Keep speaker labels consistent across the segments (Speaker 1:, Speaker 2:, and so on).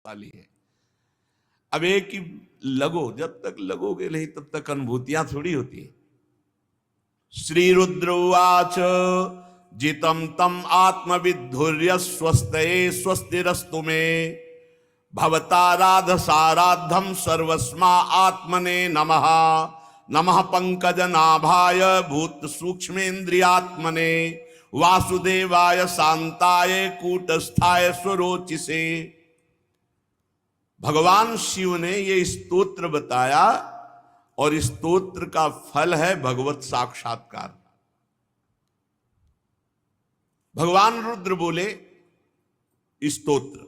Speaker 1: वाली है। अब एक ही लगो, जब तक लगोगे नहीं तब तक अनुभूतियां थोड़ी होती है। श्री रुद्र उवाच जितम तम आत्मविद्धुर्य स्वस्तये स्वस्तिरस्तु मे भवताराध साराधम सर्वस्मा आत्मने नमः। नमः पंकज नाभाय भूत सूक्ष्मेन्द्रियात्मने वासुदेवाय शांताय कूटस्थाय स्वरोचिसे। भगवान शिव ने ये स्तोत्र बताया और इस स्तोत्र का फल है भगवत साक्षात्कार। भगवान रुद्र बोले स्तोत्र,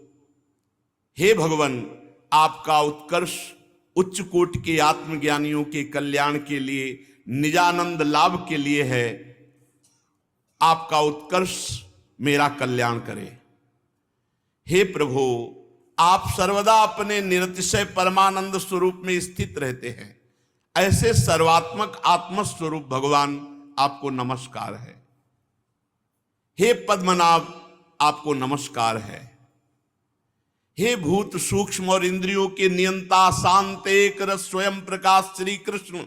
Speaker 1: हे भगवान, आपका उत्कर्ष उच्च कोटि के आत्मज्ञानियों के कल्याण के लिए, निजानंद लाभ के लिए है। आपका उत्कर्ष मेरा कल्याण करे। हे प्रभु, आप सर्वदा अपने निरतिशय परमानंद स्वरूप में स्थित रहते हैं। ऐसे सर्वात्मक आत्मस्वरूप भगवान आपको नमस्कार है। हे पद्मनाभ, आपको नमस्कार है। हे भूत सूक्ष्म और इंद्रियों के नियंता शांत एक रस स्वयं प्रकाश श्री कृष्ण,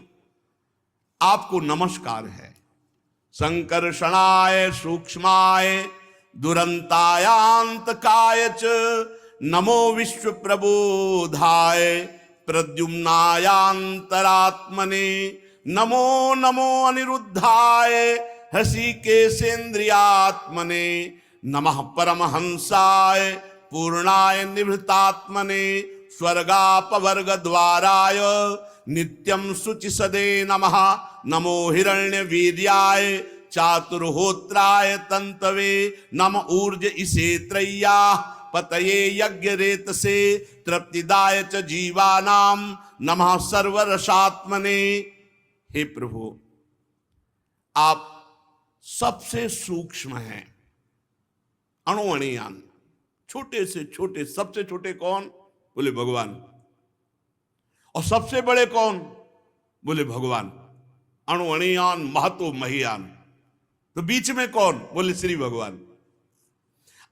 Speaker 1: आपको नमस्कार है। संकर्षणाय सूक्ष्माय दुरंतायांतकाय च नमो विश्व प्रबोधाय प्रद्युम्नायांतरात्मने नमो नमो अनिरुद्धाय हृषिकेशेन्द्रियात्मने नमः परमहंसाय पूर्णाय निभृतात्मने स्वर्गापवर्ग द्वाराय नित्यं शुचिसदे नमः। नमो हिरण्यवीर्याय चातुर्होत्राय तंतवे नम ऊर्ज इसे त्रय्या पतये यज्ञ रेतसे तृप्तिदाय च जीवानाम नमः सर्वरसात्मने। हे प्रभु, आप सबसे सूक्ष्म हैं, अणुअणियान, छोटे से छोटे। सबसे छोटे कौन? बोले भगवान। और सबसे बड़े कौन? बोले भगवान। अणुअणियान महतो महियान। तो बीच में कौन? बोले श्री भगवान।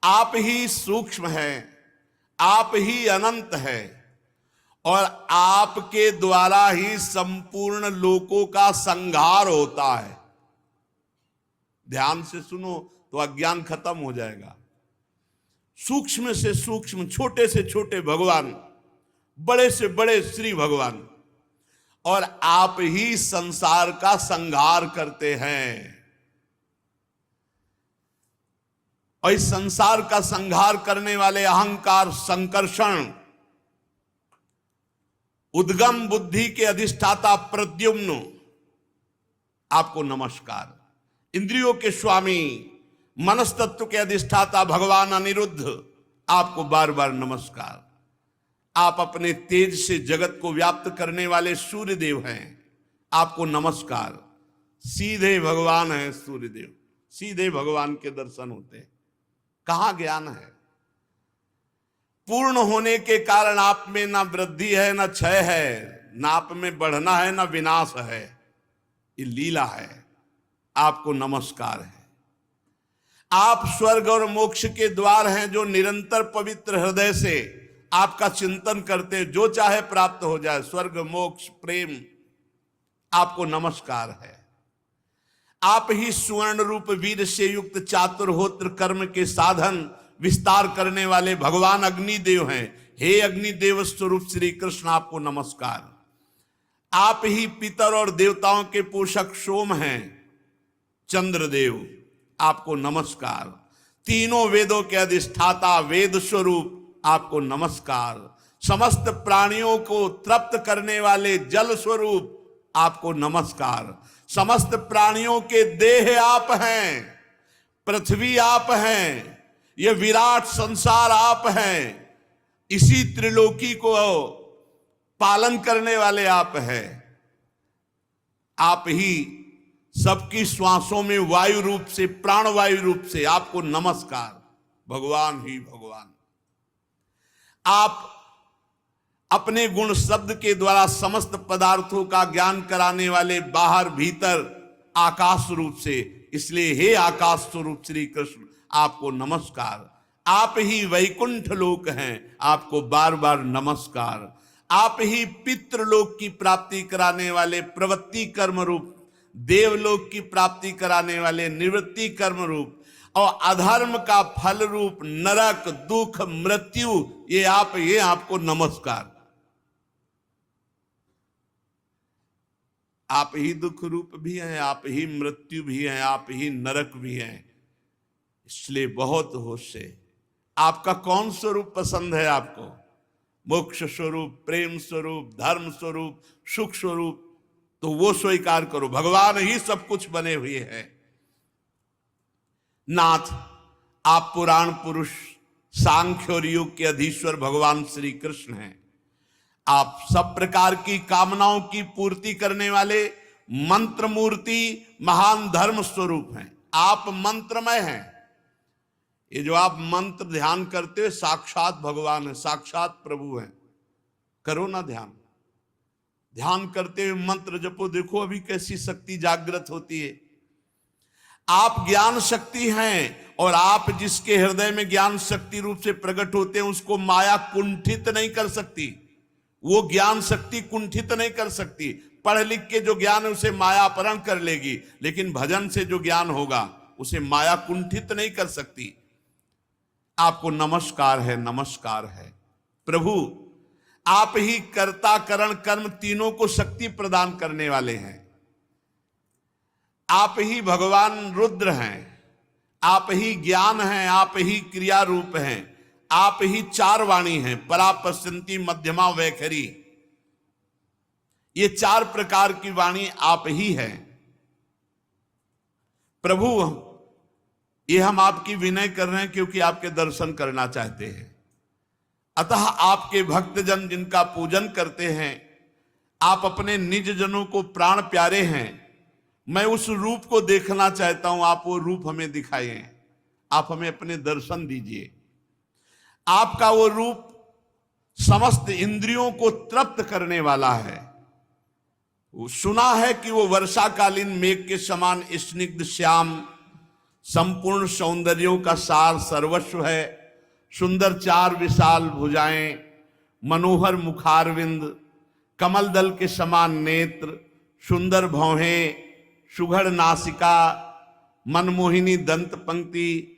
Speaker 1: आप ही सूक्ष्म हैं, आप ही अनंत है और आपके द्वारा ही संपूर्ण लोकों का संहार होता है। ध्यान से सुनो तो अज्ञान खत्म हो जाएगा। सूक्ष्म से सूक्ष्म, छोटे से छोटे भगवान, बड़े से बड़े श्री भगवान, और आप ही संसार का संहार करते हैं। और इस संसार का संहार करने वाले अहंकार, संकर्षण, उद्गम बुद्धि के अधिष्ठाता प्रद्युम्न, आपको नमस्कार। इंद्रियों के स्वामी, मनस्तत्व के अधिष्ठाता भगवान अनिरुद्ध, आपको बार बार नमस्कार। आप अपने तेज से जगत को व्याप्त करने वाले सूर्य देव हैं, आपको नमस्कार। सीधे भगवान हैं सूर्यदेव, सीधे भगवान के दर्शन होते हैं। कहां ज्ञान है? पूर्ण होने के कारण आप में ना वृद्धि है ना क्षय है, ना आप में बढ़ना है ना विनाश है। ये लीला है। आपको नमस्कार है। आप स्वर्ग और मोक्ष के द्वार हैं, जो निरंतर पवित्र हृदय से आपका चिंतन करते हैं, जो चाहे प्राप्त हो जाए, स्वर्ग मोक्ष प्रेम, आपको नमस्कार है। आप ही सुवर्ण रूप वीर से युक्त चातुर्होत्र कर्म के साधन विस्तार करने वाले भगवान अग्निदेव हैं। हे अग्निदेव स्वरूप श्री कृष्ण, आपको नमस्कार। आप ही पितर और देवताओं के पोषक सोम हैं, चंद्रदेव, आपको नमस्कार। तीनों वेदों के अधिष्ठाता वेद स्वरूप, आपको नमस्कार। समस्त प्राणियों को तृप्त करने वाले जल स्वरूप, आपको नमस्कार। समस्त प्राणियों के देह आप हैं, पृथ्वी आप हैं, यह विराट संसार आप हैं, इसी त्रिलोकी को पालन करने वाले आप हैं। आप ही सबकी श्वासों में वायु रूप से, प्राणवायु रूप से, आपको नमस्कार। भगवान ही भगवान। आप अपने गुण शब्द के द्वारा समस्त पदार्थों का ज्ञान कराने वाले बाहर भीतर आकाश रूप से, इसलिए हे आकाश स्वरूप श्री कृष्ण, आपको नमस्कार। आप ही वैकुंठ लोक हैं, आपको बार बार नमस्कार। आप ही पितृलोक की प्राप्ति कराने वाले प्रवृत्ति कर्म रूप, देवलोक की प्राप्ति कराने वाले निवृत्ति कर्म रूप, और अधर्म का फल रूप नरक, दुख, मृत्यु, ये आपको नमस्कार। आप ही दुख रूप भी हैं, आप ही मृत्यु भी हैं, आप ही नरक भी हैं। इसलिए बहुत होश से आपका कौन स्वरूप पसंद है आपको? मोक्ष स्वरूप, प्रेम स्वरूप, धर्म स्वरूप, सुख स्वरूप, तो वो स्वीकार करो। भगवान ही सब कुछ बने हुए हैं। नाथ, आप पुराण पुरुष, सांख्य और योग के अधीश्वर भगवान श्री कृष्ण हैं। आप सब प्रकार की कामनाओं की पूर्ति करने वाले मंत्र मूर्ति, महान धर्म स्वरूप हैं। आप मंत्रमय हैं। ये जो आप मंत्र ध्यान करते हो, साक्षात भगवान है, साक्षात प्रभु हैं। करो ना ध्यान। ध्यान करते हुए मंत्र जपो, देखो अभी कैसी शक्ति जागृत होती है। आप ज्ञान शक्ति हैं, और आप जिसके हृदय में ज्ञान शक्ति रूप से प्रकट होते हैं, उसको माया कुंठित नहीं कर सकती। वो ज्ञान शक्ति कुंठित नहीं कर सकती। पढ़ लिख के जो ज्ञान है उसे माया अपहरण कर लेगी, लेकिन भजन से जो ज्ञान होगा उसे माया कुंठित नहीं कर सकती। आपको नमस्कार है, नमस्कार है। प्रभु, आप ही कर्ता करण कर्म तीनों को शक्ति प्रदान करने वाले हैं। आप ही भगवान रुद्र हैं, आप ही ज्ञान हैं, आप ही क्रिया रूप हैं, आप ही चार वाणी हैं, परा, पश्यंती, मध्यमा, वैखरी। ये चार प्रकार की वाणी आप ही हैं। प्रभु, ये हम आपकी विनय कर रहे हैं क्योंकि आपके दर्शन करना चाहते हैं। अतः आपके भक्तजन जिनका पूजन करते हैं, आप अपने निज जनों को प्राण प्यारे हैं। मैं उस रूप को देखना चाहता हूं, आप वो रूप हमें दिखाइए, आप हमें अपने दर्शन दीजिए। आपका वो रूप समस्त इंद्रियों को तृप्त करने वाला है। सुना है कि वो वर्षाकालीन मेघ के समान स्निग्ध श्याम, संपूर्ण सौंदर्यों का सार सर्वस्व है। सुंदर चार विशाल भुजाएं, मनोहर मुखारविंद, कमल दल के समान नेत्र, सुंदर भौहें, सुघड़ नासिका, मनमोहिनी दंत पंक्ति,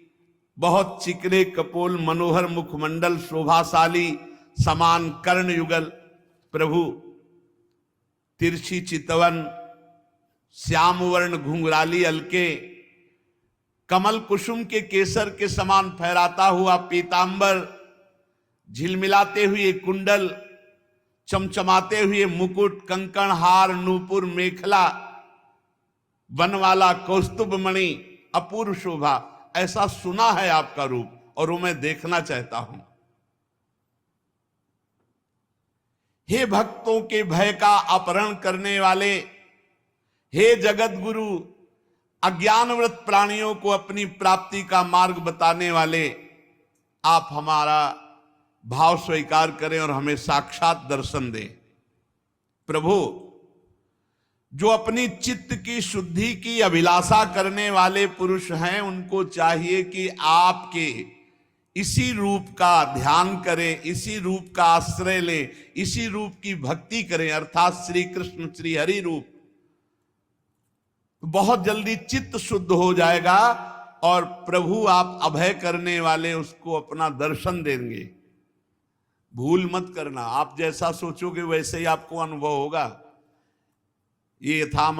Speaker 1: बहुत चिकने कपोल, मनोहर मुखमंडल, शोभाशाली समान कर्ण युगल। प्रभु, तिरछी चितवन, श्याम वर्ण घुंघराली अलके, कमल कुसुम के केसर के समान फहराता हुआ पीतांबर, झिलमिलाते हुए कुंडल, चमचमाते हुए मुकुट, कंकण, हार, नूपुर, मेखला, बनवाला, कौस्तुभ मणि, अपूर्व शोभा। ऐसा सुना है आपका रूप, और वो मैं देखना चाहता हूं। हे भक्तों के भय का अपहरण करने वाले, हे जगत गुरु, अज्ञानव्रत प्राणियों को अपनी प्राप्ति का मार्ग बताने वाले, आप हमारा भाव स्वीकार करें और हमें साक्षात दर्शन दें। प्रभु, जो अपनी चित्त की शुद्धि की अभिलाषा करने वाले पुरुष हैं, उनको चाहिए कि आपके इसी रूप का ध्यान करें, इसी रूप का आश्रय लें, इसी रूप की भक्ति करें, अर्थात श्री कृष्ण श्री हरि रूप। बहुत जल्दी चित्त शुद्ध हो जाएगा, और प्रभु आप अभय करने वाले उसको अपना दर्शन देंगे। भूल मत करना, आप जैसा सोचोगे वैसे ही आपको अनुभव होगा। ये यथा